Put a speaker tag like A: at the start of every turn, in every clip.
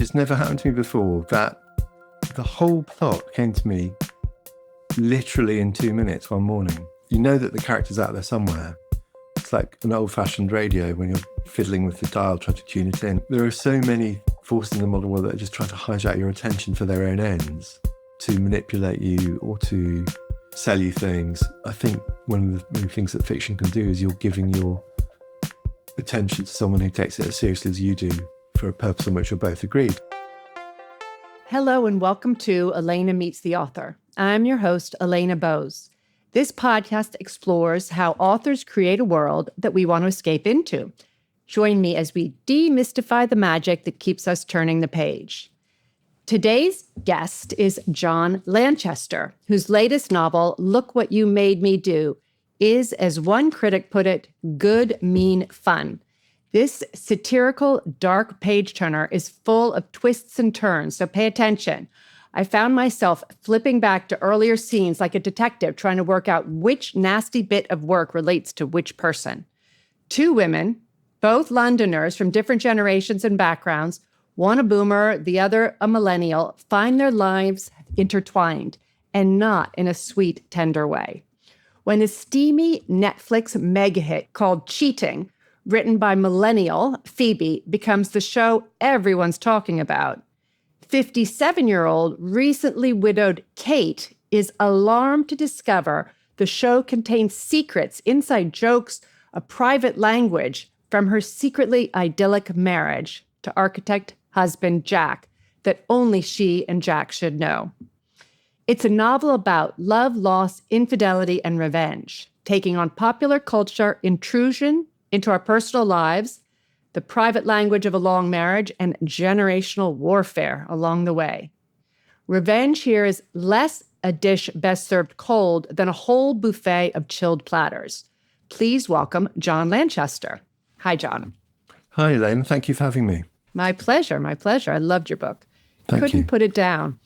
A: It's never happened to me before that the whole plot came to me literally in 2 minutes one morning. You know that the character's out there somewhere. It's like an old-fashioned radio when you're fiddling with the dial trying to tune it in. There are so many forces in the modern world that are just trying to hijack your attention for their own ends, to manipulate you or to sell you things. I think one of the many things that fiction can do is you're giving your attention to someone who takes it as seriously as you do for a purpose on which you're both agreed.
B: Hello and welcome to Elena Meets the Author. I'm your host, Elena Bose. This podcast explores how authors create a world that we want to escape into. Join me as we demystify the magic that keeps us turning the page. Today's guest is John Lanchester, whose latest novel, Look What You Made Me Do, is, as one critic put it, good, mean fun. This satirical, dark page-turner is full of twists and turns, so pay attention. I found myself flipping back to earlier scenes like a detective trying to work out which nasty bit of work relates to which person. Two women, both Londoners from different generations and backgrounds, one a boomer, the other a millennial, find their lives intertwined, and not in a sweet, tender way. When a steamy Netflix megahit called Cheating, written by millennial Phoebe, becomes the show everyone's talking about, 57-year-old recently widowed Kate is alarmed to discover the show contains secrets, inside jokes, a private language from her secretly idyllic marriage to architect husband Jack that only she and Jack should know. It's a novel about love, loss, infidelity, and revenge, taking on popular culture intrusion into our personal lives, the private language of a long marriage, and generational warfare along the way. Revenge here is less a dish best served cold than a whole buffet of chilled platters. Please welcome John Lanchester. Hi, John.
A: Hi, Elaine. Thank you for having me.
B: My pleasure, my pleasure. I loved your book.
A: Thank
B: Couldn't
A: you.
B: put it down.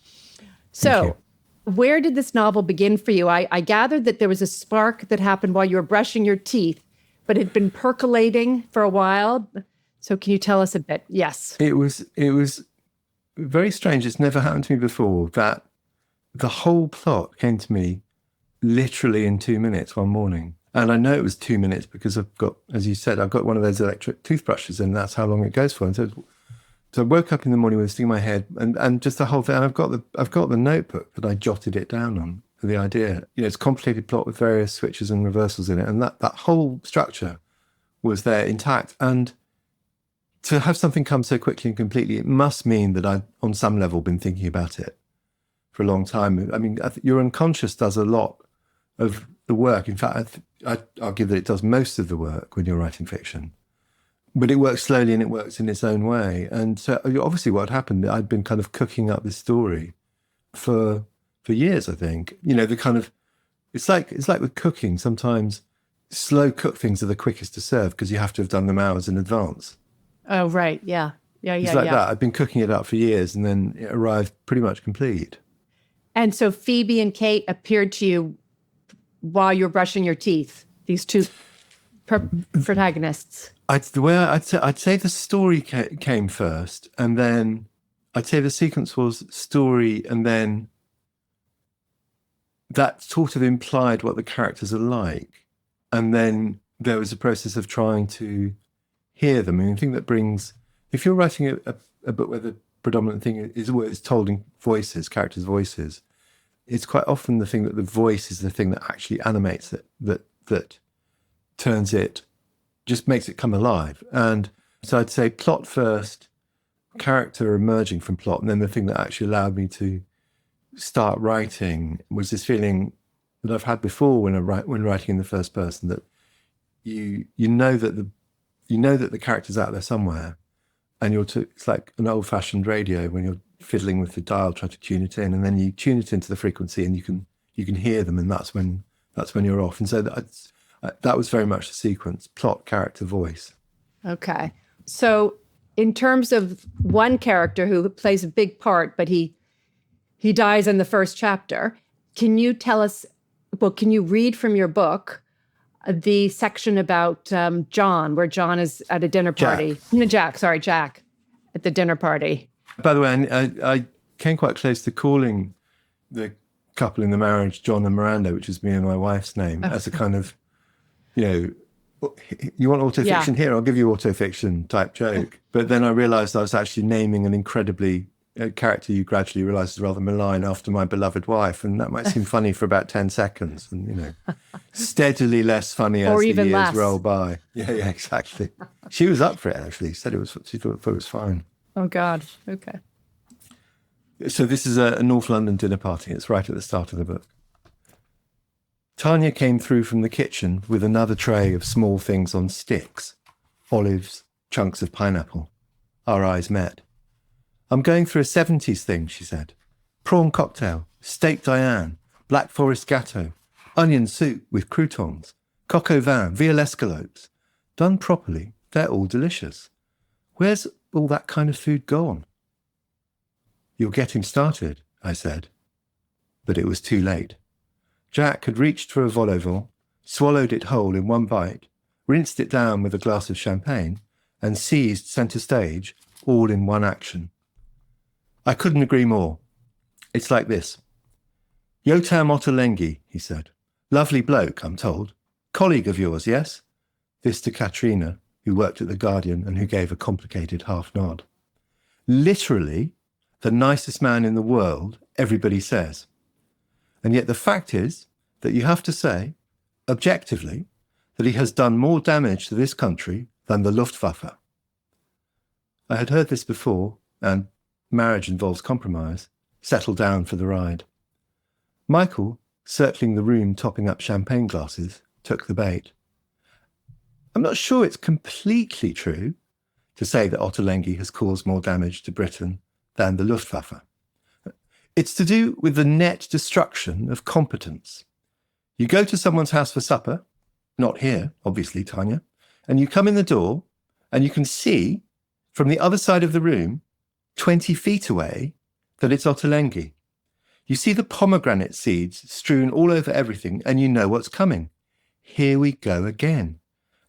B: So, where did this novel begin for you? I gathered that there was a spark that happened while you were brushing your teeth, but it had been percolating for a while. So can you tell us a bit? Yes.
A: It was very strange. It's never happened to me before that the whole plot came to me literally in 2 minutes one morning. And I know it was 2 minutes because I've got, as you said, I've got one of those electric toothbrushes and that's how long it goes for. And so I woke up in the morning with a thing in my head and just the whole thing. And I've got the notebook that I jotted it down on. The idea, it's a complicated plot with various switches and reversals in it, and that whole structure was there intact. And to have something come so quickly and completely, it must mean that I've, on some level, been thinking about it for a long time. I mean, your unconscious does a lot of the work. In fact, I argue that it does most of the work when you're writing fiction. But it works slowly and it works in its own way. And so obviously what happened, I'd been kind of cooking up this story for years, I think. The kind of, it's like with cooking, sometimes slow cook things are the quickest to serve because you have to have done them hours in advance.
B: Oh, right. Yeah.
A: It's like that. I've been cooking it up for years and then it arrived pretty much complete.
B: And so Phoebe and Kate appeared to you while you were brushing your teeth, these two protagonists.
A: I'd say the story came first, and then I'd say the sequence was story, and then that sort of implied what the characters are like. And then there was a process of trying to hear them. I mean, the thing that brings, if you're writing a book where the predominant thing is what is told in voices, characters' voices, it's quite often the thing that the voice is the thing that actually animates it, that turns it, just makes it come alive. And so I'd say plot first, character emerging from plot, and then the thing that actually allowed me to start writing was this feeling that I've had before when writing in the first person, that you know that the character's out there somewhere, and it's like an old-fashioned radio when you're fiddling with the dial trying to tune it in, and then you tune it into the frequency and you can hear them, and that's when you're off. And so that was very much the sequence: plot, character, voice. Okay,
B: so in terms of one character who plays a big part, but he dies in the first chapter. Can you tell us, can you read from your book the section about John, where John is at a dinner party?
A: Jack
B: Jack at the dinner party.
A: By the way, I came quite close to calling the couple in the marriage John and Miranda, which is me and my wife's name, as a kind of, you want autofiction here? I'll give you autofiction type joke. But then I realized I was actually naming an incredibly character you gradually realize is rather malign after my beloved wife. And that might seem funny for about 10 seconds. And, steadily less funny as the years roll by. Yeah, exactly. She was up for it, actually. She thought it was fine.
B: Oh, God. Okay.
A: So this is a North London dinner party. It's right at the start of the book. Tanya came through from the kitchen with another tray of small things on sticks. Olives, chunks of pineapple. Our eyes met. I'm going through a 70s thing, she said. Prawn cocktail, steak Diane, black forest gatto, onion soup with croutons, coq au vin, veal escalopes. Done properly, they're all delicious. Where's all that kind of food gone? You'll get him started, I said. But it was too late. Jack had reached for a vol au vent, swallowed it whole in one bite, rinsed it down with a glass of champagne, and seized centre stage, all in one action. I couldn't agree more. It's like this. Yotam Ottolenghi, he said. Lovely bloke, I'm told. Colleague of yours, yes? This to Katrina, who worked at The Guardian and who gave a complicated half nod. Literally, the nicest man in the world, everybody says. And yet the fact is that you have to say, objectively, that he has done more damage to this country than the Luftwaffe. I had heard this before, and marriage involves compromise, settled down for the ride. Michael, circling the room topping up champagne glasses, took the bait. I'm not sure it's completely true to say that Ottolenghi has caused more damage to Britain than the Luftwaffe. It's to do with the net destruction of competence. You go to someone's house for supper, not here, obviously, Tanya, and you come in the door and you can see from the other side of the room, 20 feet away, that it's Ottolenghi. You see the pomegranate seeds strewn all over everything and you know what's coming. Here we go again.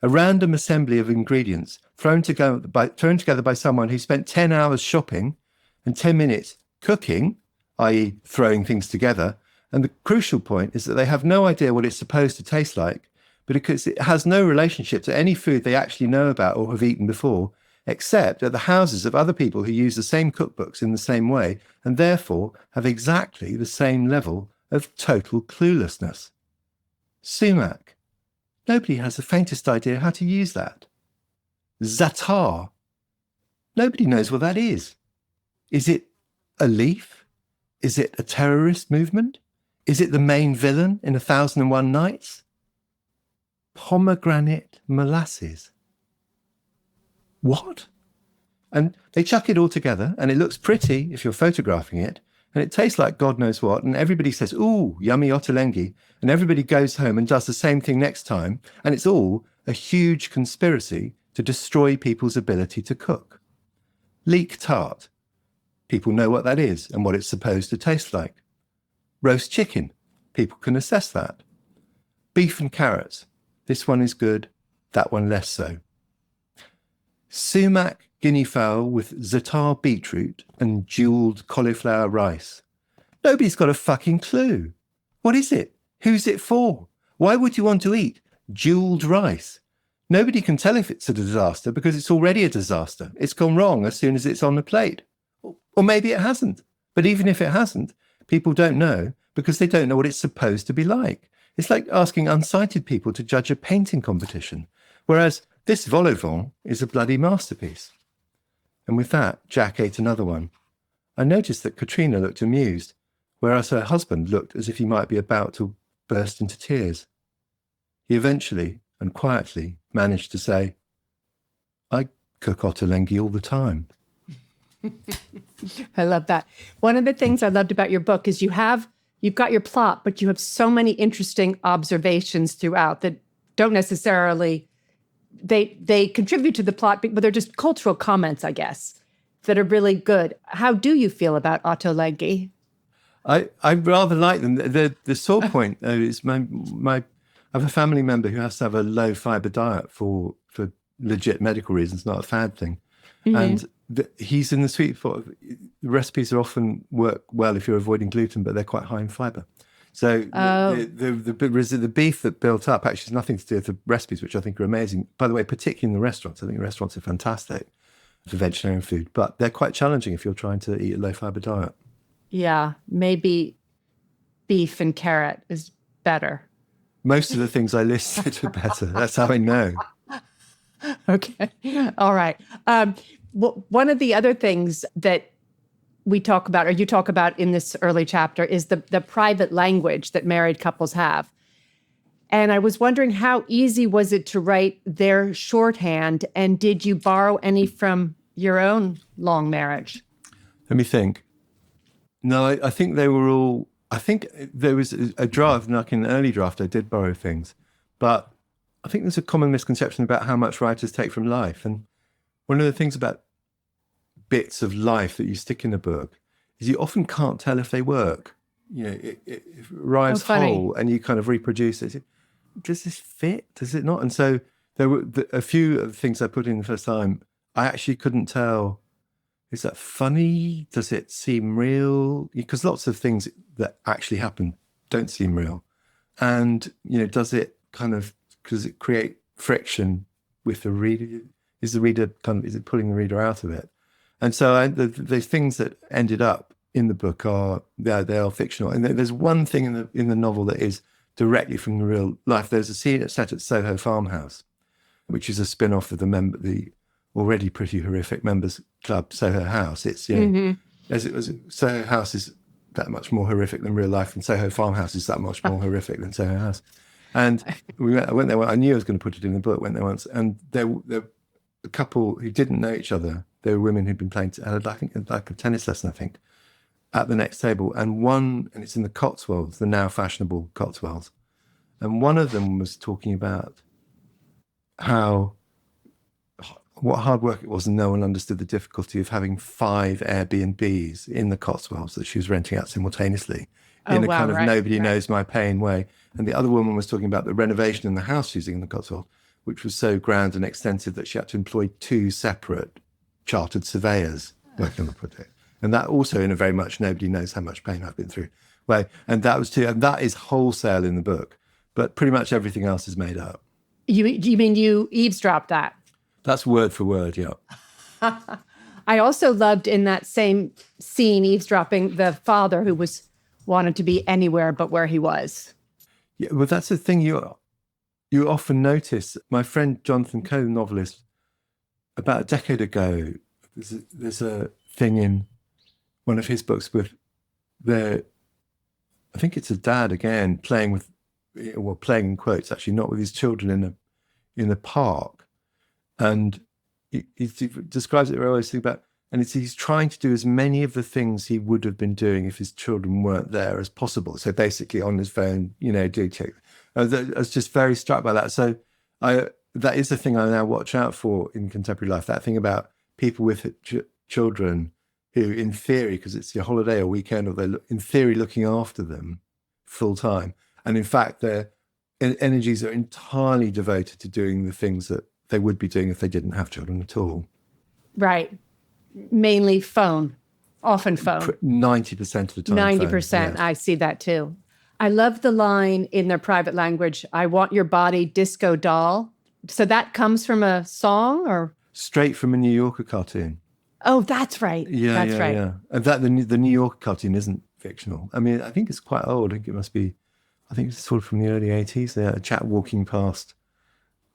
A: A random assembly of ingredients thrown together by someone who spent 10 hours shopping and 10 minutes cooking, i.e. throwing things together. And the crucial point is that they have no idea what it's supposed to taste like, because it has no relationship to any food they actually know about or have eaten before, except at the houses of other people who use the same cookbooks in the same way and therefore have exactly the same level of total cluelessness. Sumac. Nobody has the faintest idea how to use that. Zatar. Nobody knows what that is. Is it a leaf? Is it a terrorist movement? Is it the main villain in 1001 Nights? Pomegranate molasses. What? And they chuck it all together and it looks pretty if you're photographing it and it tastes like God knows what and everybody says, ooh, yummy Ottolenghi, and everybody goes home and does the same thing next time and it's all a huge conspiracy to destroy people's ability to cook. Leek tart. People know what that is and what it's supposed to taste like. Roast chicken. People can assess that. Beef and carrots. This one is good, that one less so. Sumac guinea fowl with za'atar beetroot and jewelled cauliflower rice. Nobody's got a fucking clue. What is it? Who's it for? Why would you want to eat jewelled rice? Nobody can tell if it's a disaster because it's already a disaster. It's gone wrong as soon as it's on the plate. Or maybe it hasn't. But even if it hasn't, people don't know because they don't know what it's supposed to be like. It's like asking unsighted people to judge a painting competition, whereas this vol au vent is a bloody masterpiece. And with that, Jack ate another one. I noticed that Katrina looked amused, whereas her husband looked as if he might be about to burst into tears. He eventually and quietly managed to say, I cook Ottolenghi all the time.
B: I love that. One of the things I loved about your book is you've got your plot, but you have so many interesting observations throughout that don't necessarily, they contribute to the plot, but they're just cultural comments, I guess, that are really good. How do you feel about Ottolenghi?
A: I rather like them. The sore point, though, is I have a family member who has to have a low fiber diet for legit medical reasons, not a fad thing. Mm-hmm. And he's in the sweet spot. The recipes are often work well if you're avoiding gluten, but they're quite high in fiber. So the beef that built up actually has nothing to do with the recipes, which I think are amazing. By the way, particularly in the restaurants, I think restaurants are fantastic for vegetarian food, but they're quite challenging if you're trying to eat a low fiber diet.
B: Yeah, maybe beef and carrot is better.
A: Most of the things I listed are better. That's how I know.
B: Okay. All right. One of the other things that we talk about, or you talk about in this early chapter, is the private language that married couples have. And I was wondering, how easy was it to write their shorthand? And did you borrow any from your own long marriage?
A: Let me think. No, I think they were all, I think there was a draft, like in an early draft, I did borrow things. But I think there's a common misconception about how much writers take from life. And one of the things about bits of life that you stick in a book is you often can't tell if they work. You know, it arrives whole and you kind of reproduce it. Does this fit? Does it not? And so there were a few of the things I put in the first time, I actually couldn't tell. Is that funny? Does it seem real? Because lots of things that actually happen don't seem real. And, you know, does it create friction with the reader? Is the reader is it pulling the reader out of it? And so the things that ended up in the book they are fictional. And there's one thing in the novel that is directly from the real life. There's a scene set at Soho Farmhouse, which is a spin-off of the already pretty horrific members club Soho House. It's as it was, Soho House is that much more horrific than real life, and Soho Farmhouse is that much more horrific than Soho House. And I went there. I knew I was going to put it in the book. Went there once, and there a couple who didn't know each other. They were women who'd been playing, I think, like a tennis lesson, I think, at the next table. And it's in the Cotswolds, the now fashionable Cotswolds. And one of them was talking about what hard work it was, and no one understood the difficulty of having 5 Airbnbs in the Cotswolds that she was renting out simultaneously in a kind of nobody knows my pain way. And the other woman was talking about the renovation in the house she's in the Cotswolds, which was so grand and extensive that she had to employ 2 separate chartered surveyors working on the project. And that also in a very much nobody knows how much pain I've been through way. And that was too, and that is wholesale in the book, but pretty much everything else is made up.
B: You mean you eavesdropped that?
A: That's word for word, yeah.
B: I also loved in that same scene, eavesdropping, the father who wanted to be anywhere but where he was.
A: Yeah, well, that's the thing you often notice. My friend Jonathan Coe, novelist, about a decade ago, there's a thing in one of his books with I think it's a dad again playing in quotes, actually, not with his children in a park, and he describes it very well. And he's trying to do as many of the things he would have been doing if his children weren't there as possible. So basically on his phone, do check. I was just very struck by that. So that is the thing I now watch out for in contemporary life, that thing about people with children who, in theory, because it's your holiday or weekend, or they're in theory looking after them full time. And in fact, their energies are entirely devoted to doing the things that they would be doing if they didn't have children at all.
B: Right. Mainly phone, often phone.
A: 90% of the time.
B: 90%.
A: Phone, yes.
B: I see that too. I love the line in their private language, "I want your body, disco doll." So that comes from a song, or? Straight
A: from a New Yorker cartoon.
B: Oh, that's right.
A: Yeah,
B: that's right.
A: Yeah. And the New Yorker cartoon isn't fictional. I mean, I think it's quite old. I think it's sort of from the early 80s. There, a chap walking past.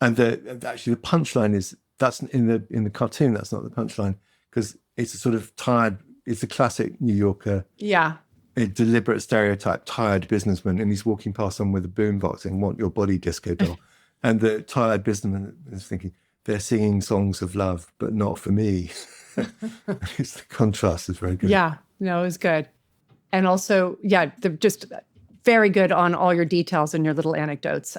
A: And actually the punchline is, that's in the cartoon, that's not the punchline, because it's a sort of tired, it's a classic New Yorker.
B: Yeah.
A: A deliberate stereotype, tired businessman, and he's walking past someone with a boombox saying, "Want your body, disco doll." And the tired businessman is thinking, they're singing songs of love, but not for me. It's the contrast is very good.
B: Yeah, no, it was good. And also, yeah, they're just very good on all your details and your little anecdotes.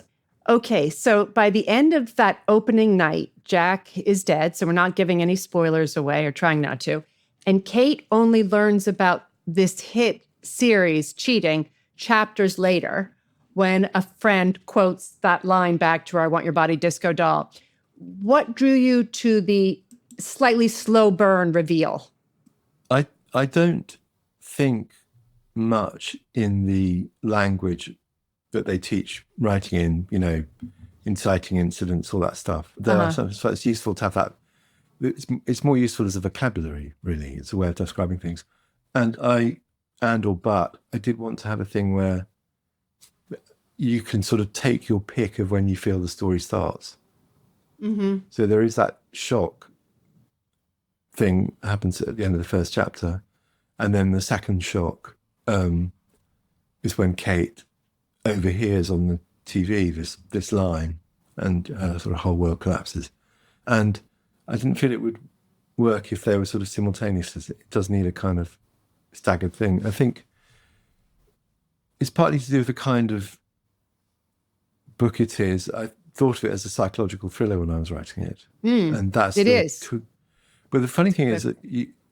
B: Okay, so by the end of that opening night, Jack is dead, so we're not giving any spoilers away, or trying not to. And Kate only learns about this hit series, Cheating, chapters later, when a friend quotes that line back to her, "I want your body, disco doll." What drew you to the slightly slow burn reveal?
A: I don't think much in the language that they teach writing in, inciting incidents, all that stuff. There are sometimes so it's useful to have that. It's more useful as a vocabulary, really. It's a way of describing things. But I did want to have a thing where you can sort of take your pick of when you feel the story starts.
B: Mm-hmm.
A: So there is that shock thing happens at the end of the first chapter. And then the second shock is when Kate overhears on the TV this line and sort of whole world collapses. And I didn't feel it would work if they were sort of simultaneous. It does need a kind of staggered thing. I think it's partly to do with the kind of book it is. I thought of it as a psychological thriller when I was writing it. And that's
B: it is.
A: But the funny thing is that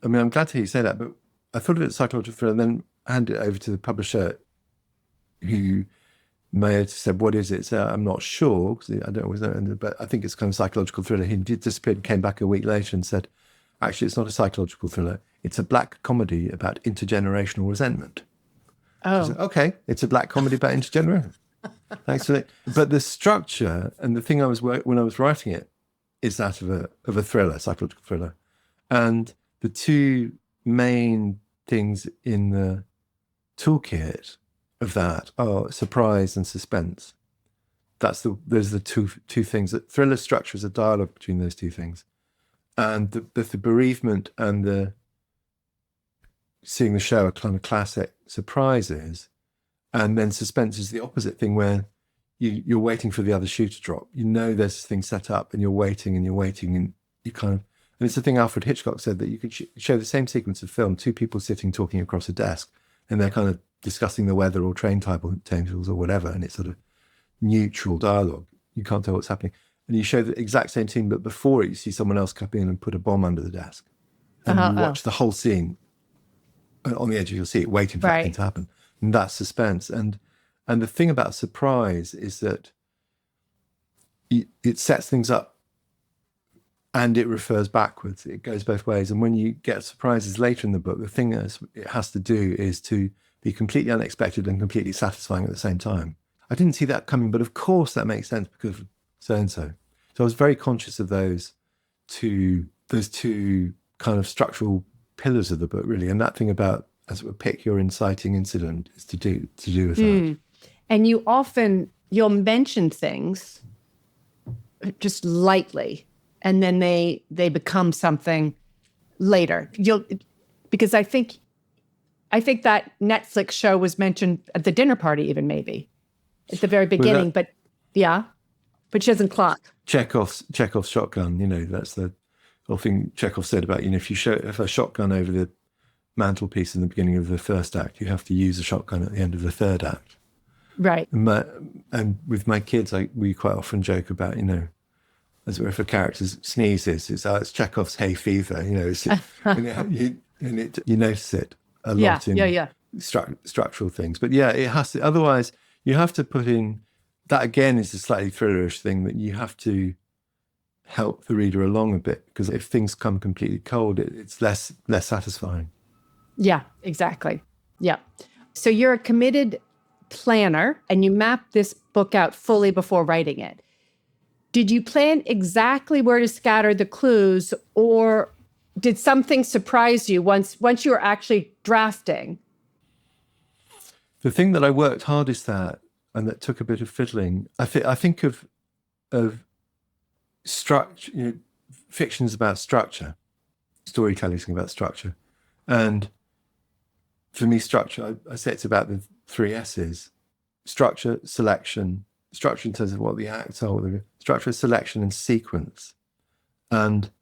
A: I'm glad to hear you say that, but I thought of it as a psychological thriller and then handed it over to the publisher who may have said, what is it? So I'm not sure, because I don't always know, but I think it's kind of psychological thriller. He did disappear and came back a week later and said, actually, it's not a psychological thriller. It's a black comedy about intergenerational resentment.
B: Oh.
A: Said, okay, it's a black comedy about intergenerational. Thanks for that. But the structure and the thing when I was writing it is that of a thriller, psychological thriller. And the two main things in the toolkit of that are surprise and suspense. Those are the two things. That thriller structure is a dialogue between those two things. And the bereavement and the seeing the show are kind of classic surprises. And then suspense is the opposite thing, where you're waiting for the other shoe to drop. You know there's this thing set up and you're waiting and you kind of... And it's the thing Alfred Hitchcock said, that you could show the same sequence of film, two people sitting talking across a desk, and they're kind of discussing the weather or train timetables or whatever, and it's sort of neutral dialogue. You can't tell what's happening. And you show the exact same scene, but before it, you see someone else come in and put a bomb under the desk. And you watch the whole scene on the edge of your seat, waiting for that thing to happen. And that's suspense. And the thing about surprise is that it sets things up and it refers backwards. It goes both ways. And when you get surprises later in the book, the thing it has to do is to be completely unexpected and completely satisfying at the same time. I didn't see that coming, but of course that makes sense because of so-and-so. So I was very conscious of those two kind of structural pillars of the book, really. And that thing about, as it were, pick your inciting incident is to do with that.
B: And you'll mention things just lightly, and then they become something later. Because I think that Netflix show was mentioned at the dinner party, even maybe at the very beginning. But she doesn't clock.
A: Chekhov's shotgun. That's the whole thing Chekhov said about if you have a shotgun over the mantelpiece in the beginning of the first act, you have to use a shotgun at the end of the third act.
B: Right.
A: And with my kids, we quite often joke about, as if a character sneezes, it's Chekhov's hay fever, you notice it a lot in structural things. But it has to, otherwise you have to put in, that again is a slightly thrillerish thing, that you have to help the reader along a bit, because if things come completely cold, it's less satisfying.
B: Yeah, exactly. Yeah. So you're a committed planner and you mapped this book out fully before writing it. Did you plan exactly where to scatter the clues, or did something surprise you once you were actually drafting?
A: The thing that I worked hardest at, and that took a bit of fiddling, I think of structure. Fiction is about structure. Storytelling is about structure. And for me, structure, I say it's about the 3 S's: structure, selection, structure in terms of what the acts are, structure, selection, and sequence. And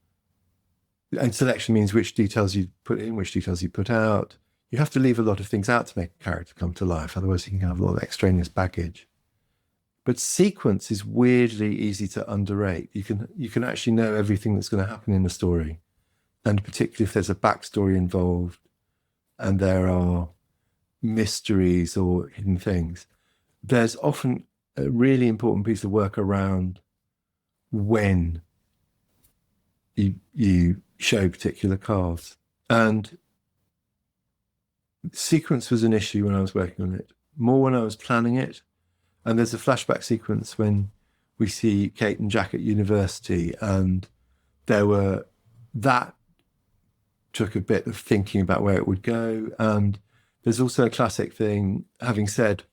A: selection means which details you put in, which details you put out. You have to leave a lot of things out to make a character come to life. Otherwise, you can have a lot of extraneous baggage. But sequence is weirdly easy to underrate. You can actually know everything that's going to happen in the story. And particularly if there's a backstory involved and there are mysteries or hidden things, there's often a really important piece of work around when you show particular cards. And sequence was an issue when I was working on it, more when I was planning it. And there's a flashback sequence when we see Kate and Jack at university, and that took a bit of thinking about where it would go. And there's also a classic thing, having said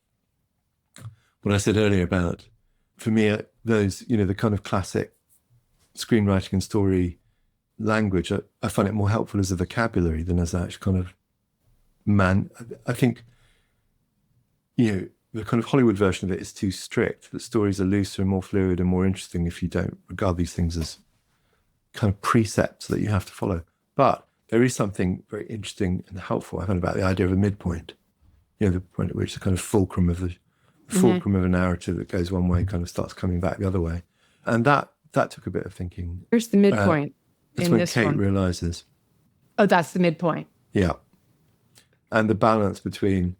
A: what I said earlier about, for me, those, the kind of classic screenwriting and story language, I find it more helpful as a vocabulary than as actual kind of I think, the kind of Hollywood version of it is too strict, that stories are looser and more fluid and more interesting if you don't regard these things as kind of precepts that you have to follow. But there is something very interesting and helpful, I find, about the idea of a midpoint, the point at which the kind of fulcrum of a narrative that goes one way kind of starts coming back the other way. And that took a bit of thinking.
B: Here's the midpoint
A: that's
B: in
A: when
B: this
A: Kate
B: one.
A: realizes.
B: Oh, that's the midpoint.
A: Yeah. And the balance between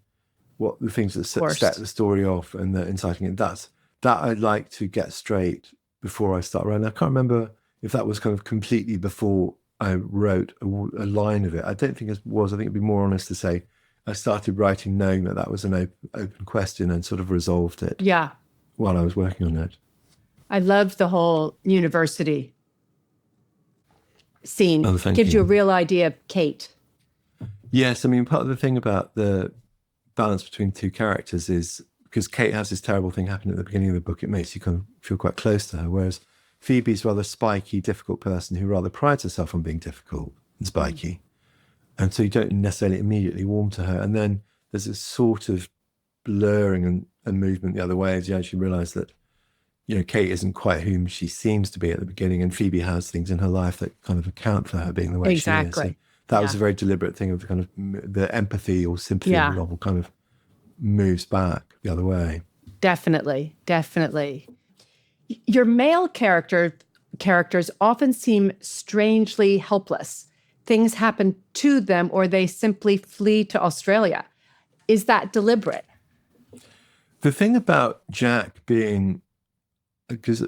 A: what the things that set the story off and the inciting it, that I'd like to get straight before I start writing. I can't remember if that was kind of completely before I wrote a line of it. I don't think it was. I think it'd be more honest to say I started writing knowing that was an open question and sort of resolved it.
B: Yeah.
A: While I was working on it.
B: I loved the whole university scene.
A: Oh, thank
B: Gives
A: you
B: a real idea of Kate.
A: Yes, I mean, part of the thing about the balance between two characters is because Kate has this terrible thing happen at the beginning of the book, it makes you kind of feel quite close to her, whereas Phoebe's rather spiky, difficult person who rather prides herself on being difficult and spiky. And so you don't necessarily immediately warm to her. And then there's a sort of blurring and movement the other way as you actually realise that, Kate isn't quite whom she seems to be at the beginning, and Phoebe has things in her life that kind of account for her being the way she is. So that was a very deliberate thing of kind of the empathy or sympathy of the novel kind of moves back the other way.
B: Definitely. Your male characters often seem strangely helpless. Things happen to them or they simply flee to Australia. Is that deliberate?
A: The thing about Jack being, because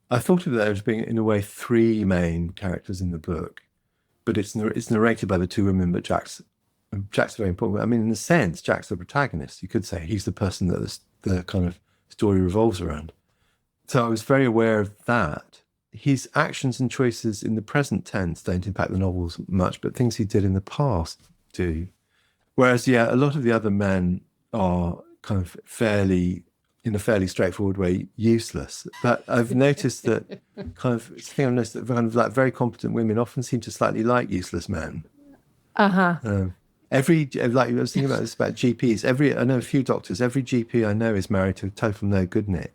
A: I thought of that as being, in a way, three main characters in the book, but it's narrated by the two women, but Jack's very important. I mean, in a sense, Jack's the protagonist. You could say he's the person that the kind of story revolves around. So I was very aware of that. His actions and choices in the present tense don't impact the novels much, but things he did in the past do. Whereas, a lot of the other men are kind of in a fairly straightforward way, useless. But I've noticed that that very competent women often seem to slightly like useless men. Like I was thinking about this about GPs. I know a few doctors. Every GP I know is married to a total no good Nick.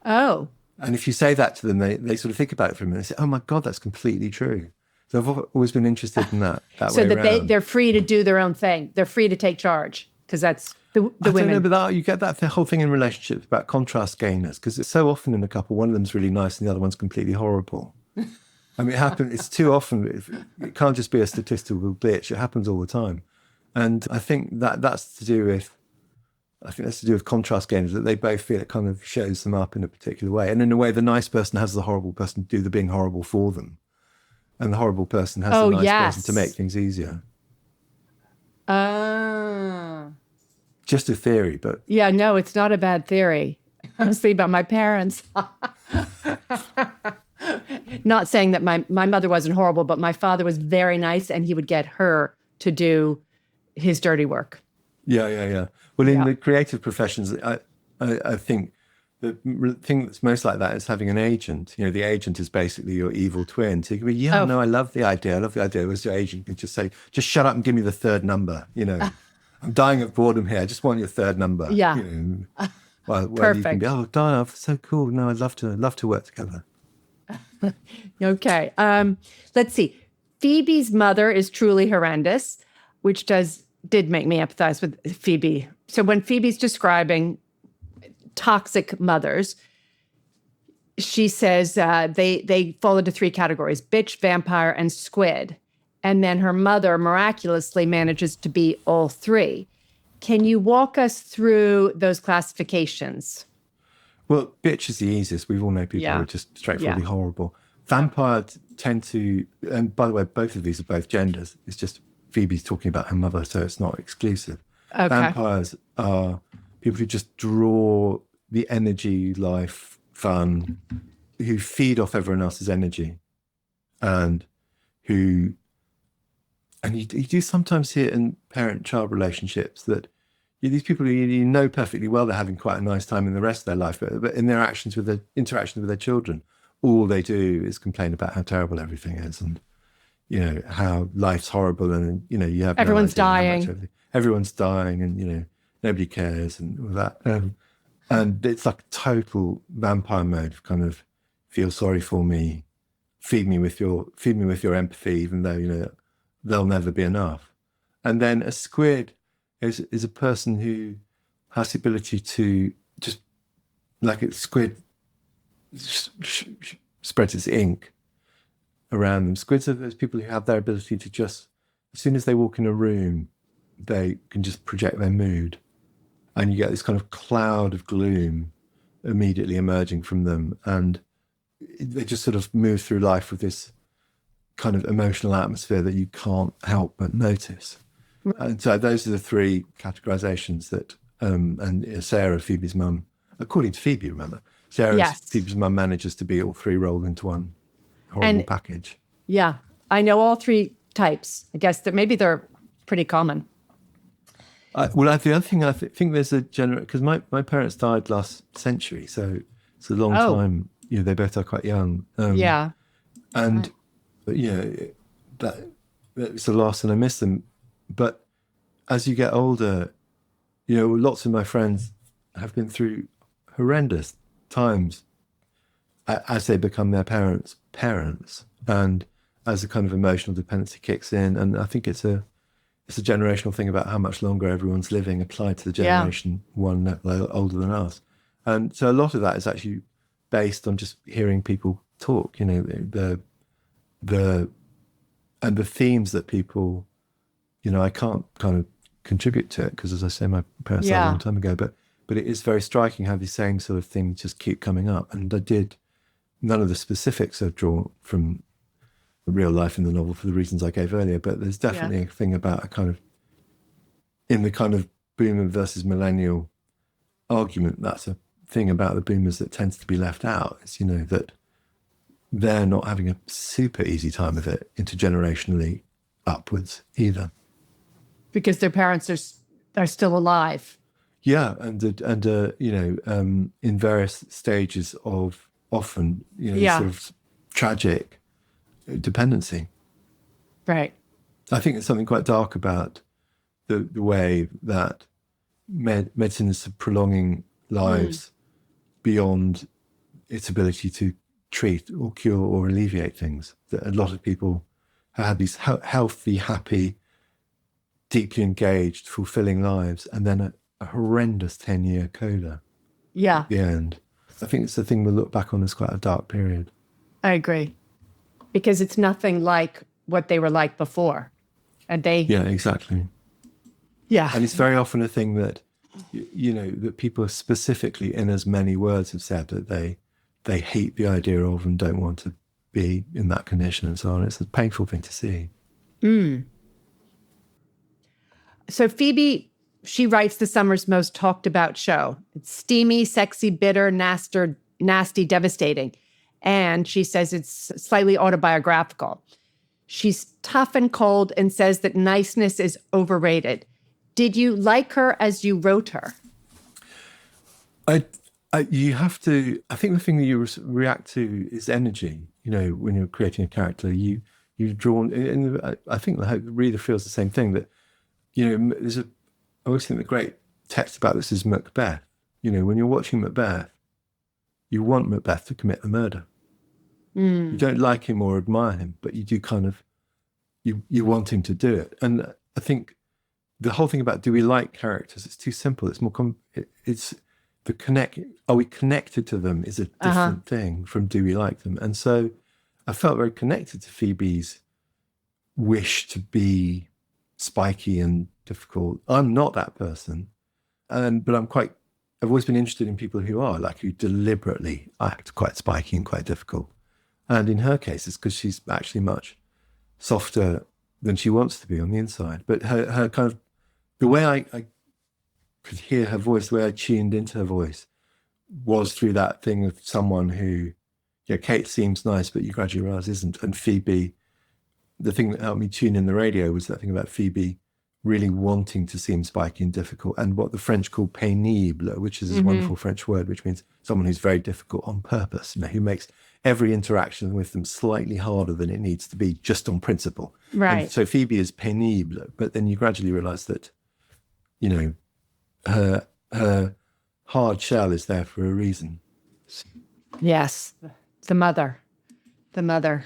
B: Oh.
A: And if you say that to them, they sort of think about it for a minute. They say, "Oh my God, that's completely true." So I've always been interested in that
B: so
A: way
B: that
A: around.
B: they're free to do their own thing. They're free to take charge because that's the women.
A: I don't know, but you get the whole thing in relationships about contrast gainers, because it's so often in a couple, one of them's really nice and the other one's completely horrible. I mean, it's too often. It can't just be a statistical glitch. It happens all the time. And I think that's to do with contrast gainers, that they both feel it kind of shows them up in a particular way. And in a way, the nice person has the horrible person do the being horrible for them. And the horrible person has the nice person to make things easier. Just a theory, but...
B: Yeah, no, it's not a bad theory. Honestly, about my parents. Not saying that my mother wasn't horrible, but my father was very nice and he would get her to do his dirty work.
A: Yeah. Well, in the creative professions, I think the thing that's most like that is having an agent. The agent is basically your evil twin. So you can be, no, I love the idea. Whereas your agent can just say, just shut up and give me the third number. I'm dying of boredom here. I just want your third number.
B: Yeah.
A: Well,
B: Perfect.
A: You can be, oh, darn, so cool. No, I'd love to work together.
B: Okay. Let's see. Phoebe's mother is truly horrendous, which did make me empathize with Phoebe. So when Phoebe's describing toxic mothers, she says they fall into three categories: bitch, vampire, and squid. And then her mother miraculously manages to be all three. Can you walk us through those classifications?
A: Well, bitch is the easiest. We all know people who are just straightforwardly horrible. Vampire, tend to, and by the way, both of these are both genders. It's just Phoebe's talking about her mother, so it's not exclusive.
B: Okay.
A: Vampires are people who just draw the energy, life, fun, who feed off everyone else's energy, and you do sometimes see it in parent-child relationships that these people who you know perfectly well they're having quite a nice time in the rest of their life, but in their interactions with their children, all they do is complain about how terrible everything is, and how life's horrible, and you have
B: everyone's
A: no idea
B: dying.
A: everyone's dying, and nobody cares, and all that. And it's like total vampire mode of kind of feel sorry for me, feed me with your empathy, even though there'll never be enough. And then a squid is a person who has the ability to just, like a squid spreads its ink around them. Squids are those people who have their ability to just, as soon as they walk in a room, they can just project their mood. And you get this kind of cloud of gloom immediately emerging from them. And they just sort of move through life with this kind of emotional atmosphere that you can't help but notice. And so those are the three categorizations that, and Sarah, Phoebe's mum, according to Phoebe, remember, Phoebe's mum manages to be all three rolled into one horrible package.
B: Yeah, I know all three types. I guess that maybe they're pretty common.
A: The other thing I think there's a general, because my parents died last century, so it's a long time. They both are quite young. And that's a loss, and I miss them. But as you get older, lots of my friends have been through horrendous times as they become their parents, and as a kind of emotional dependency kicks in. And I think it's a generational thing about how much longer everyone's living applied to the generation one level older than us. And so a lot of that is actually based on just hearing people talk, the themes that people, I can't kind of contribute to it because, as I say, my parents died a long time ago, but it is very striking how these same sort of things just keep coming up. And none of the specifics are drawn from the real life in the novel for the reasons I gave earlier, but there's definitely a thing about a kind of, in the kind of boomer versus millennial argument, that's a thing about the boomers that tends to be left out. It's, that they're not having a super easy time of it intergenerationally upwards either. Because
B: their parents are still alive.
A: Yeah, and in various stages of often, sort of tragic dependency.
B: Right.
A: I think there's something quite dark about the way that medicine is prolonging lives beyond its ability to treat or cure or alleviate things. That a lot of people have had these healthy, happy, deeply engaged, fulfilling lives, and then a horrendous 10-year coda at the end. I think it's the thing we'll look back on as quite a dark period.
B: I agree. Because it's nothing like what they were like before. And they...
A: Yeah, exactly.
B: Yeah.
A: And it's very often a thing that, that people specifically in as many words have said that they hate the idea of and don't want to be in that condition and so on. It's a painful thing to see.
B: So Phoebe, she writes the summer's most talked about show. It's steamy, sexy, bitter, nasty, devastating. And she says it's slightly autobiographical. She's tough and cold and says that niceness is overrated. Did you like her as you wrote her?
A: You have to, I think the thing that you react to is energy. When you're creating a character, you've drawn, and I think the reader feels the same thing, that, I always think the great text about this is Macbeth. When you're watching Macbeth, you want Macbeth to commit the murder. You don't like him or admire him, but you do kind of, you want him to do it. And I think the whole thing about do we like characters, it's too simple. It's more, it's the are we connected to them is a different thing from do we like them. And so I felt very connected to Phoebe's wish to be spiky and difficult. I'm not that person. But I've always been interested in people who are, like, who deliberately act quite spiky and quite difficult. And in her case, it's because she's actually much softer than she wants to be on the inside. But her kind of, the way I could hear her voice, the way I tuned into her voice was through that thing of someone who, yeah, Kate seems nice, but you gradually realize isn't. And Phoebe, the thing that helped me tune in the radio was that thing about Phoebe really wanting to seem spiky and difficult, and what the French call pénible, which is this wonderful French word, which means someone who's very difficult on purpose, who makes every interaction with them slightly harder than it needs to be just on principle.
B: Right.
A: And so Phoebe is pénible, but then you gradually realize that, her hard shell is there for a reason.
B: Yes. The mother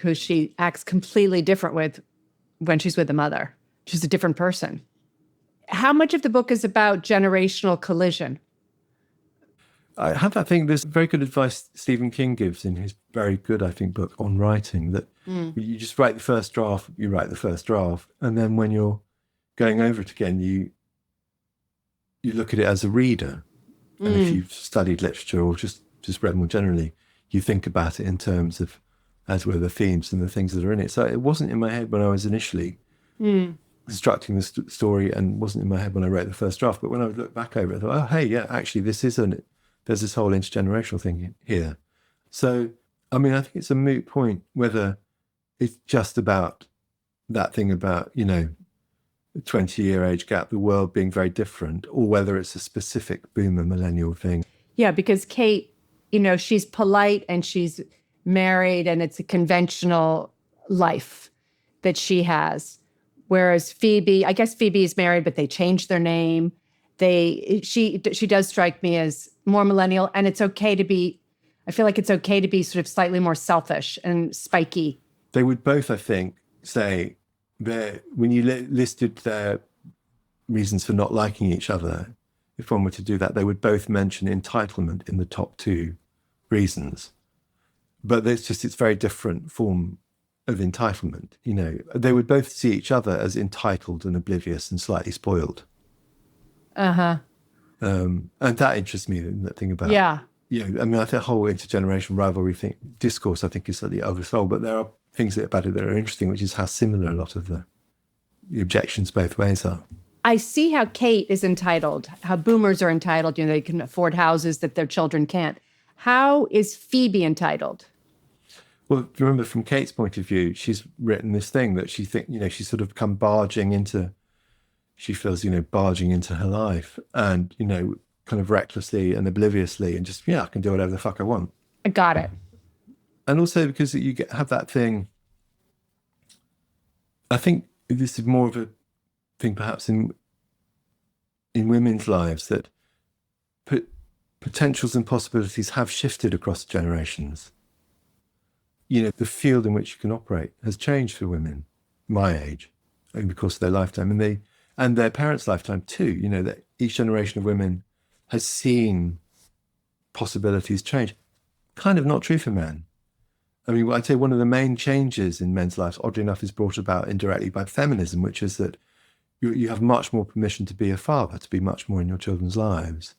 B: who she acts completely different with when she's with the mother. She's a different person. How much of the book is about generational collision?
A: I have that thing, there's very good advice Stephen King gives in his very good, I think, book on writing, that you just write the first draft, and then when you're going over it again, you look at it as a reader. And if you've studied literature or just read more generally, you think about it in terms of, as were the themes and the things that are in it. So it wasn't in my head when I was initially constructing the story, and wasn't in my head when I wrote the first draft. But when I looked back over it, I thought, oh, hey, yeah, actually, there's this whole intergenerational thing here. So, I mean, I think it's a moot point whether it's just about that thing about, the 20-year age gap, the world being very different, or whether it's a specific boomer millennial thing.
B: Yeah, because Kate, she's polite and she's married and it's a conventional life that she has. Whereas Phoebe, I guess Phoebe is married, but they changed their name. She does strike me as more millennial, and it's okay to be, I feel like it's okay to be sort of slightly more selfish and spiky.
A: They would both, I think, say that when you listed their reasons for not liking each other, if one were to do that, they would both mention entitlement in the top two reasons. But it's very different form of entitlement. They would both see each other as entitled and oblivious and slightly spoiled.
B: Uh-huh.
A: And that interests me, that thing about,
B: I
A: think the whole intergenerational rivalry discourse, I think, is slightly oversold, but there are things about it that are interesting, which is how similar a lot of the objections both ways are.
B: I see how Kate is entitled, how boomers are entitled, they can afford houses that their children can't. How is Phoebe entitled?
A: Well, remember, from Kate's point of view, she's written this thing that she she's sort of come barging into her life, and, kind of recklessly and obliviously, and just, I can do whatever the fuck I want.
B: I got it.
A: And also because have that thing, I think this is more of a thing perhaps in women's lives, that potentials and possibilities have shifted across generations. The field in which you can operate has changed for women my age over the course of their lifetime, and their parents' lifetime too. That each generation of women has seen possibilities change. Kind of not true for men. I mean, I'd say one of the main changes in men's lives, oddly enough, is brought about indirectly by feminism, which is that you have much more permission to be a father, to be much more in your children's lives.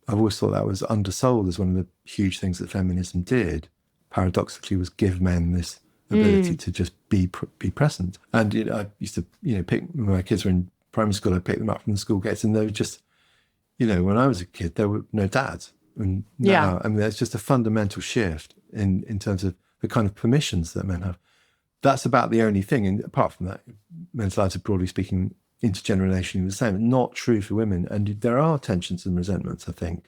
A: I've always thought that was undersold as one of the huge things that feminism did. Paradoxically, was give men this ability to just be present. And I used to, pick, when my kids were in primary school, I'd pick them up from the school gates, and they were just, when I was a kid, there were no dads. And now, I mean, there's just a fundamental shift in terms of the kind of permissions that men have. That's about the only thing. And apart from that, men's lives are, broadly speaking, intergenerationally the same. Not true for women. And there are tensions and resentments, I think,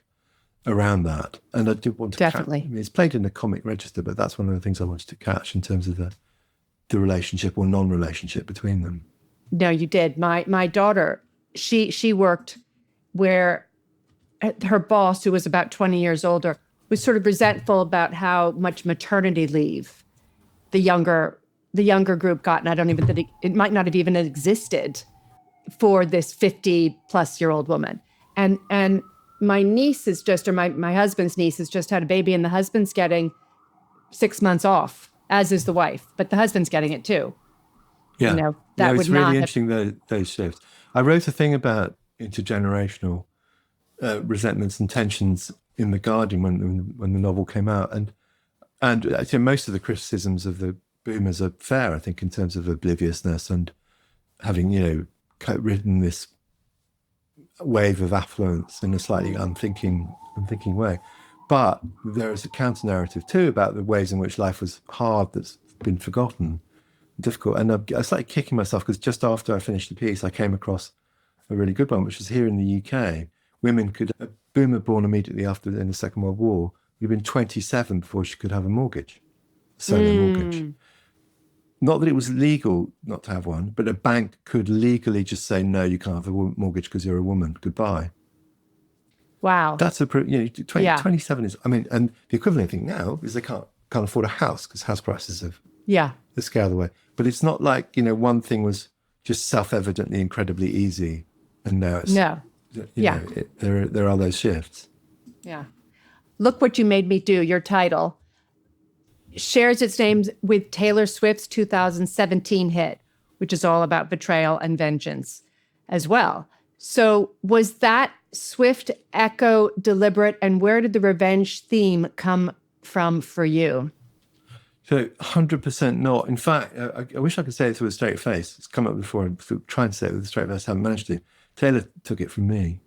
A: around that. And I did want to
B: definitely.
A: It's played in the comic register, but that's one of the things I wanted to catch in terms of the relationship or non-relationship between them.
B: No, you did. My daughter, she worked where her boss, who was about 20 years older, was sort of resentful about how much maternity leave the younger group got. And I don't even think it might not have even existed for this 50-plus-year-old woman. And my niece is just, or my husband's niece has just had a baby, and the husband's getting 6 months off, as is the wife. But the husband's getting it too.
A: Yeah.
B: That would
A: it's
B: not
A: really
B: have...
A: interesting, those shifts. I wrote a thing about intergenerational resentments and tensions in The Guardian when the novel came out. And And actually, most of the criticisms of the boomers are fair, I think, in terms of obliviousness and having, ridden this wave of affluence in a slightly unthinking way. But there is a counter narrative too about the ways in which life was hard that's been forgotten, difficult. And I started kicking myself because just after I finished the piece, I came across a really good one, which was here in the UK. A boomer born immediately after in the Second World War, would have been 27 before she could have a mortgage, a solo mortgage. Not that it was legal not to have one, but a bank could legally just say, no, you can't have a mortgage because you're a woman. Goodbye.
B: Wow.
A: That's 27 is, and the equivalent thing now is they can't afford a house because house prices have the scale of the way. But it's not like, one thing was just self-evidently incredibly easy. And now it's, there are those shifts.
B: Yeah. Look What You Made Me Do, your title, shares its name with Taylor Swift's 2017 hit, which is all about betrayal and vengeance as well. So was that Swift echo deliberate, and where did the revenge theme come from for you?
A: So 100% not. In fact, I wish I could say this with a straight face. It's come up before. I'm trying to say it with a straight face. I haven't managed to. Taylor took it from me.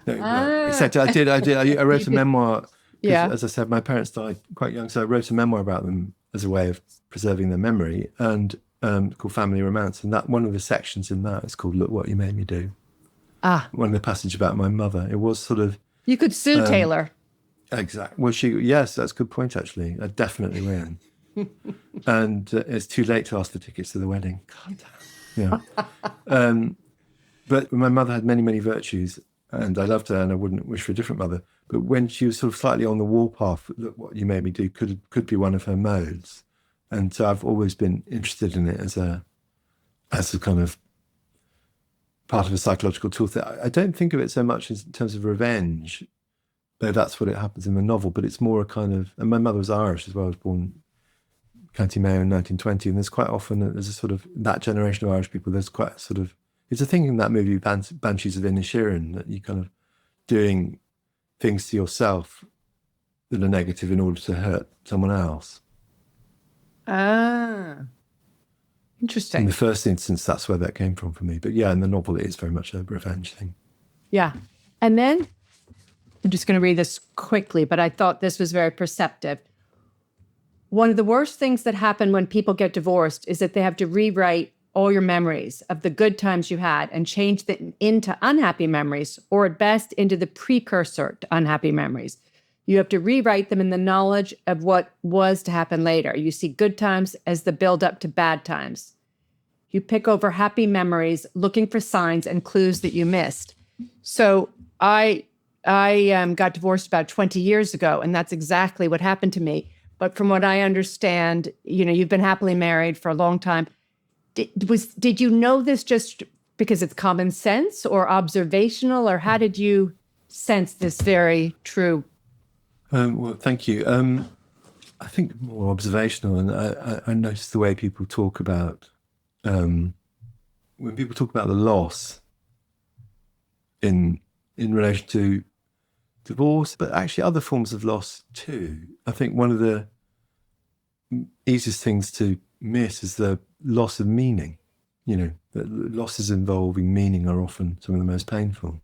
A: Except I did. I wrote a memoir. As I said, my parents died quite young, so I wrote a memoir about them as a way of preserving their memory, and called Family Romance. And that one of the sections in that is called "Look What You Made Me Do." One of the passages about my mother. It was sort of.
B: You could sue Taylor.
A: Exactly. Well, yes, that's a good point. Actually, I definitely win. And it's too late to ask for tickets to the wedding. God damn. Yeah. But my mother had many, many virtues. And I loved her, and I wouldn't wish for a different mother. But when she was sort of slightly on the warpath, Look What You Made Me Do could be one of her modes. And so I've always been interested in it as a kind of part of a psychological tool. I don't think of it so much in terms of revenge, though that's what it happens in the novel. But it's more a kind of, and my mother was Irish as well. I was born County Mayo in 1920, and there's quite often there's a sort of that generation of Irish people. There's quite a sort of. It's a thing in that movie, Banshees of Inisherin, that you kind of doing things to yourself that are negative in order to hurt someone else.
B: Interesting.
A: In the first instance, that's where that came from for me. But yeah, in the novel, it is very much a revenge thing.
B: Yeah. And then, I'm just going to read this quickly, but I thought this was very perceptive. One of the worst things that happen when people get divorced is that they have to rewrite all your memories of the good times you had and change them into unhappy memories, or at best into the precursor to unhappy memories. You have to rewrite them in the knowledge of what was to happen later. You see good times as the build-up to bad times. You pick over happy memories, looking for signs and clues that you missed. So I got divorced about 20 years ago, and that's exactly what happened to me. But from what I understand, you've been happily married for a long time. Did you know this just because it's common sense or observational, or how did you sense this very true?
A: Well, thank you. I think more observational, and I noticed the way people talk about when people talk about the loss in relation to divorce, but actually other forms of loss too. I think one of the easiest things to miss is the loss of meaning. The losses involving meaning are often some of the most painful.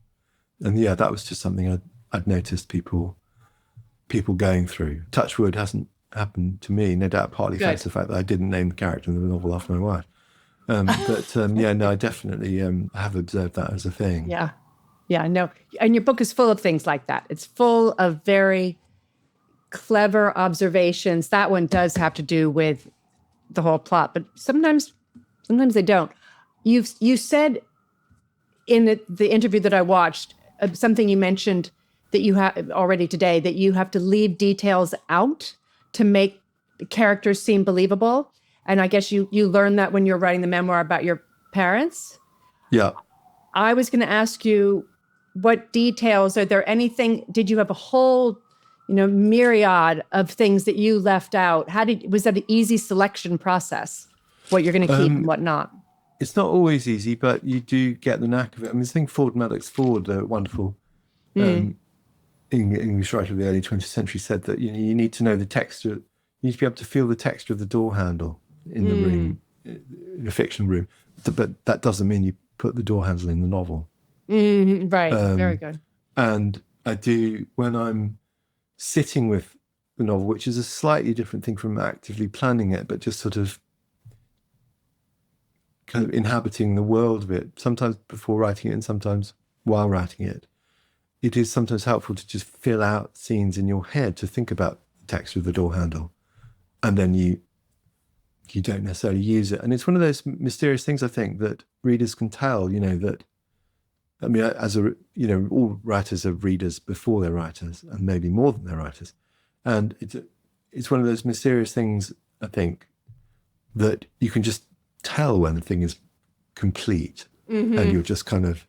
A: And yeah, that was just something I'd noticed people going through. Touch wood hasn't happened to me, no doubt partly thanks to the fact that I didn't name the character in the novel after my wife. I definitely have observed that as a thing.
B: Yeah, no. And your book is full of things like that. It's full of very clever observations. That one does have to do with the whole plot, but sometimes they don't. You said in the interview that I watched, something you mentioned that you have already today, that you have to leave details out to make characters seem believable. And I guess you learned that when you were writing the memoir about your parents.
A: Yeah.
B: I was going to ask you, what details, did you have a whole myriad of things that you left out? Was that an easy selection process? What you're going to keep and what not?
A: It's not always easy, but you do get the knack of it. I mean, I think Ford Maddox Ford, a wonderful English writer of the early 20th century said that you need to know the texture, you need to be able to feel the texture of the door handle in the room, in a fictional room. But that doesn't mean you put the door handle in the novel.
B: Right, very good.
A: And I do, when I'm sitting with the novel, which is a slightly different thing from actively planning it, but just sort of kind of inhabiting the world of it, sometimes before writing it and sometimes while writing it. It is sometimes helpful to just fill out scenes in your head to think about the texture of the door handle. And then you don't necessarily use it. And it's one of those mysterious things, I think, that readers can tell, that, I mean, all writers are readers before they're writers, and maybe more than they're writers. And it's one of those mysterious things, I think, that you can just tell when the thing is complete. And you're just kind of,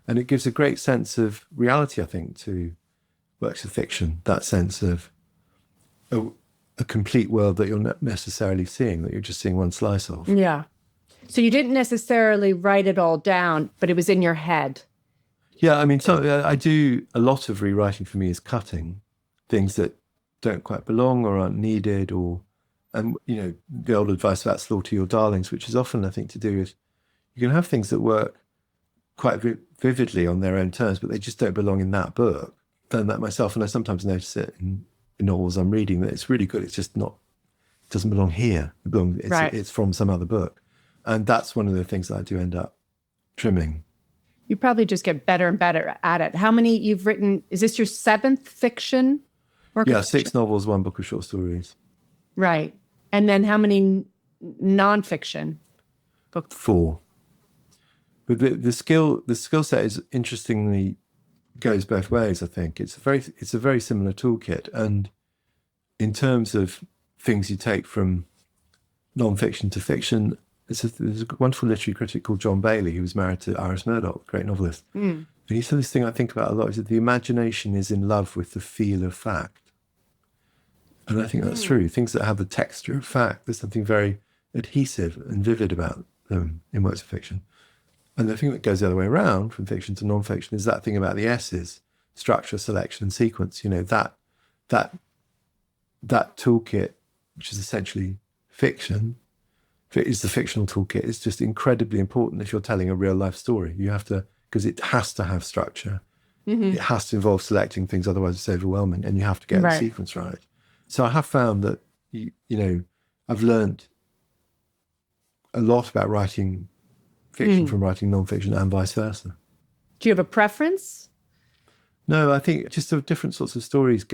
A: and it gives a great sense of reality, I think, to works of fiction, that sense of a complete world that you're not necessarily seeing, that you're just seeing one slice of.
B: Yeah. So you didn't necessarily write it all down, but it was in your head.
A: Yeah, I mean, so I do, a lot of rewriting for me is cutting things that don't quite belong or aren't needed, and the old advice about slaughter your darlings, which is often, I think, to do with, you can have things that work quite vividly on their own terms, but they just don't belong in that book. I've done that myself, and I sometimes notice it in novels I'm reading, that it's really good. It's just not, it doesn't belong here. It's from some other book. And that's one of the things that I do end up trimming.
B: You probably just get better and better at it. How many you've written? Is this your 7th fiction work?
A: Yeah, 6 novels, 1 book of short stories.
B: Right. And then how many nonfiction books?
A: 4. But the skill set is interestingly goes both ways, I think. It's a very similar toolkit. And in terms of things you take from nonfiction to fiction, there's a wonderful literary critic called John Bailey, who was married to Iris Murdoch, great novelist. And he said this thing I think about a lot, is that the imagination is in love with the feel of fact. And I think that's true. Things that have the texture of fact, there's something very adhesive and vivid about them in works of fiction. And the thing that goes the other way around from fiction to non-fiction is that thing about the S's, structure, selection, and sequence. That toolkit, which is essentially fiction, is the fictional toolkit, is just incredibly important if you're telling a real life story. You have to, because it has to have structure. It has to involve selecting things, otherwise it's overwhelming, and you have to get the sequence right. So I have found that, I've learned a lot about writing fiction from writing non-fiction and vice versa.
B: Do you have a preference?
A: No, I think just the different sorts of stories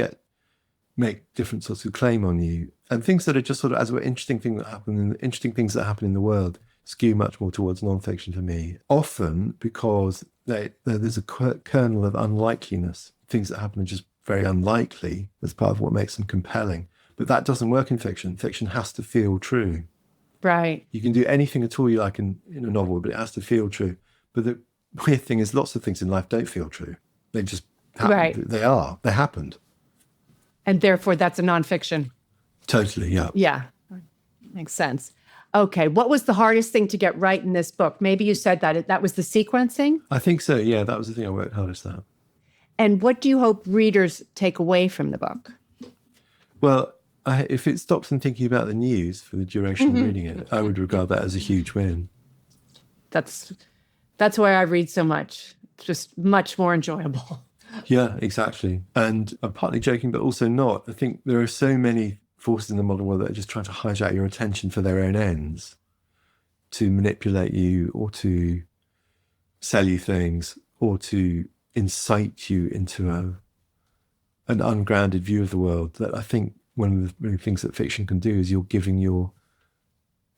A: make different sorts of claim on you, and things that are just sort of interesting things that happen in the world skew much more towards non-fiction for me. Often because there's a kernel of unlikeliness. Things that happen are just very unlikely. That's part of what makes them compelling. But that doesn't work in fiction. Fiction has to feel true.
B: Right.
A: You can do anything at all you like in a novel, but it has to feel true. But the weird thing is lots of things in life don't feel true. They just happen.
B: Right.
A: They happened.
B: And therefore that's a nonfiction.
A: Totally, yeah.
B: Yeah, makes sense. Okay, what was the hardest thing to get right in this book? Maybe you said that was the sequencing?
A: I think so, yeah. That was the thing I worked hardest at.
B: And what do you hope readers take away from the book?
A: Well, if it stops them thinking about the news for the duration of reading it, I would regard that as a huge win.
B: That's why I read so much. It's just much more enjoyable.
A: Yeah, exactly. And I'm partly joking, but also not. I think there are so many forces in the modern world that are just trying to hijack your attention for their own ends, to manipulate you or to sell you things or to incite you into an ungrounded view of the world, that I think one of the really things that fiction can do is you're giving your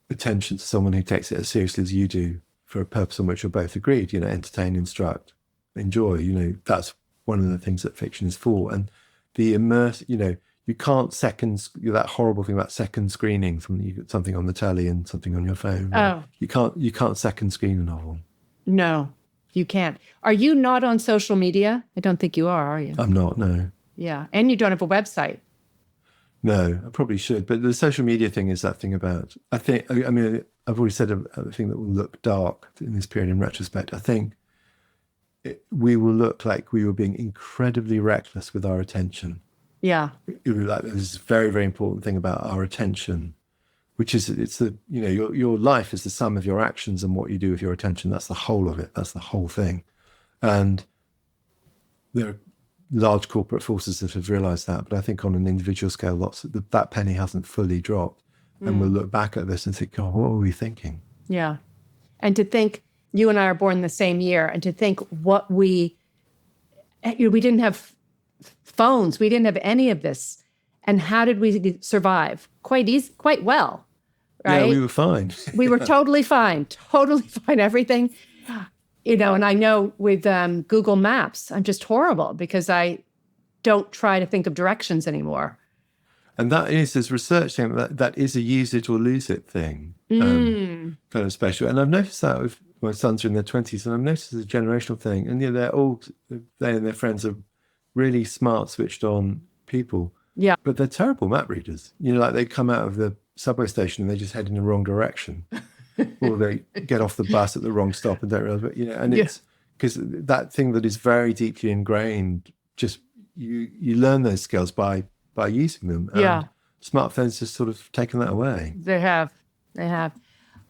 A: attention to someone who takes it as seriously as you do for a purpose on which you're both agreed, entertain, instruct, enjoy. That's one of the things that fiction is for. And the you can't that horrible thing about second screening, you get something on the telly and something on your phone.
B: Oh.
A: You can't second screen a novel.
B: No, you can't. Are you not on social media? I don't think you are you?
A: I'm not, no.
B: Yeah, and you don't have a website.
A: No, I probably should. But the social media thing is that thing about, I've already said a thing that will look dark in this period in retrospect. I think we will look like we were being incredibly reckless with our attention.
B: Yeah.
A: Like, there's a very, very important thing about our attention, which is your life is the sum of your actions and what you do with your attention. That's the whole of it. That's the whole thing. And there are large corporate forces that have realized that, but I think on an individual scale, that penny hasn't fully dropped. And we'll look back at this and think, oh, what were we thinking?
B: Yeah. And to think you and I are born the same year, and to think what we didn't have phones, we didn't have any of this. And how did we survive? Quite well, right?
A: Yeah, we were fine.
B: We were totally fine, everything. And I know with Google Maps, I'm just horrible because I don't try to think of directions anymore.
A: And that is, as research saying, that is a use it or lose it thing, kind of special. And I've noticed that with my sons are in their 20s, and I've noticed it's a generational thing. And they and their friends are really smart, switched on people.
B: Yeah.
A: But they're terrible map readers. Like they come out of the subway station and they just head in the wrong direction. Or they get off the bus at the wrong stop and don't realize, and it's because that thing that is very deeply ingrained, just you learn those skills by using them.
B: Yeah.
A: Smartphones just sort of taken that away.
B: They have.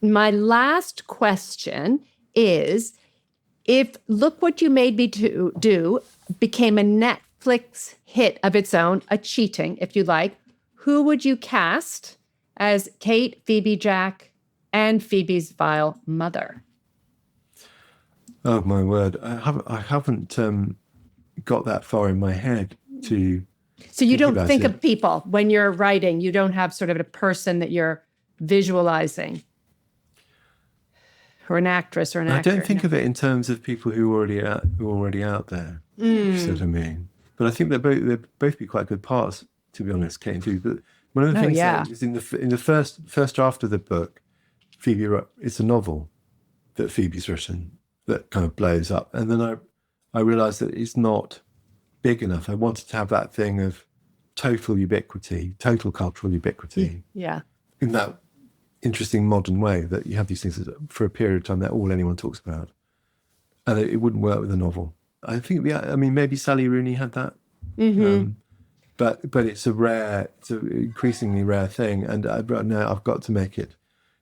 B: My last question is, if Look What You Made Me Do became a Netflix hit of its own, a cheating, if you like, who would you cast as Kate, Phoebe, Jack, and Phoebe's vile mother?
A: Oh my word! I haven't got that far in my head to.
B: So you don't think of people when you're writing. You don't have sort of a person that you're visualizing, or an actress or an actor.
A: I don't think of it in terms of people who are already out there. You see what I mean? But I think they'd both be quite good parts, to be honest, Kate and Phoebe. But one of the things that is in the first draft of the book, Phoebe wrote, it's a novel that Phoebe's written that kind of blows up. And then I realized that it's not big enough. I wanted to have that thing of total ubiquity, total cultural ubiquity.
B: Yeah.
A: In that interesting modern way that you have these things that for a period of time that all anyone talks about. And it wouldn't work with a novel. I think, maybe Sally Rooney had that.
B: Mm-hmm.
A: But it's an increasingly rare thing. And I've got to make it.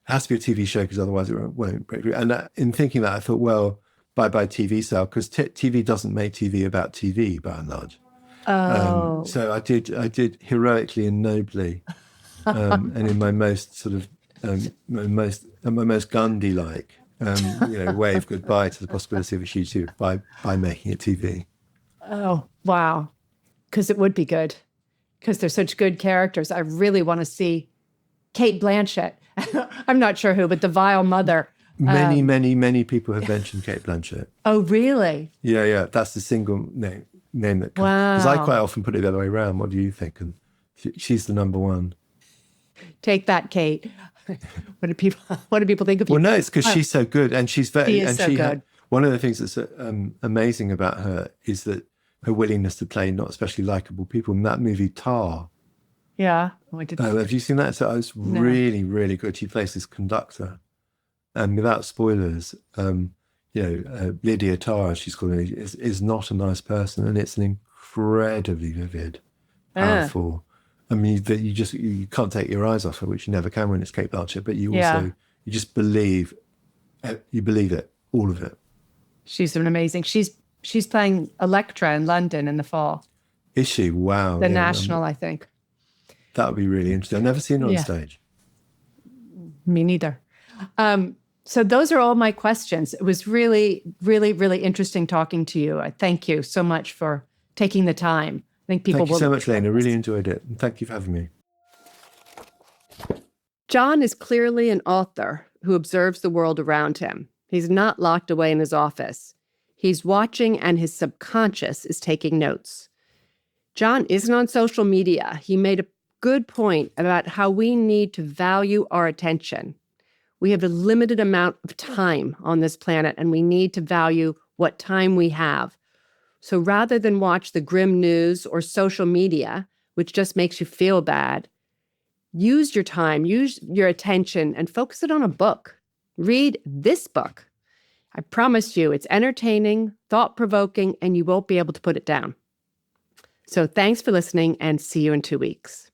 A: It has to be a TV show because otherwise it won't break through. And in thinking that, I thought, well, bye-bye TV sale, because TV doesn't make TV about TV by and large.
B: Oh.
A: So I did heroically and nobly, and in my most sort of my most Gandhi-like, wave goodbye to the possibility of a huge TV by making it TV.
B: Oh, wow. Because it would be good. Because they're such good characters. I really want to see Kate Blanchett. I'm not sure who, but the vile mother. Many people have mentioned Kate Blanchett. Oh, really?
A: Yeah. That's the single name that comes.
B: Wow.
A: Because I quite often put it the other way around. What do you think? And she's the number one.
B: Take that, Kate. What do people think of you?
A: Well, no, it's because she's so good, and she's very.
B: She is so good.
A: One of the things that's amazing about her is that her willingness to play not especially likable people. In that movie Tar.
B: Yeah. Oh, I didn't.
A: Have you seen that? So it was really, really good. She plays this conductor. And without spoilers, Lydia Tarr, she's called, is not a nice person, and it's an incredibly vivid, powerful. I mean, that you can't take your eyes off her, which you never can when it's Kate Blanchett. But you just believe, it, all of it.
B: She's an amazing. She's playing Electra in London in the fall.
A: Is she? Wow.
B: The National, I think.
A: That would be really interesting. I've never seen her on stage.
B: Me neither. So those are all my questions. It was really, really, really interesting talking to you. I thank you so much for taking the time. I think people
A: Thank you so much, Lena. I really enjoyed it. And thank you for having me.
B: John is clearly an author who observes the world around him. He's not locked away in his office. He's watching, and his subconscious is taking notes. John isn't on social media. He made a good point about how we need to value our attention. We have a limited amount of time on this planet, and we need to value what time we have. So rather than watch the grim news or social media, which just makes you feel bad, use your time, use your attention, and focus it on a book. Read this book. I promise you it's entertaining, thought-provoking, and you won't be able to put it down. So thanks for listening and see you in 2 weeks.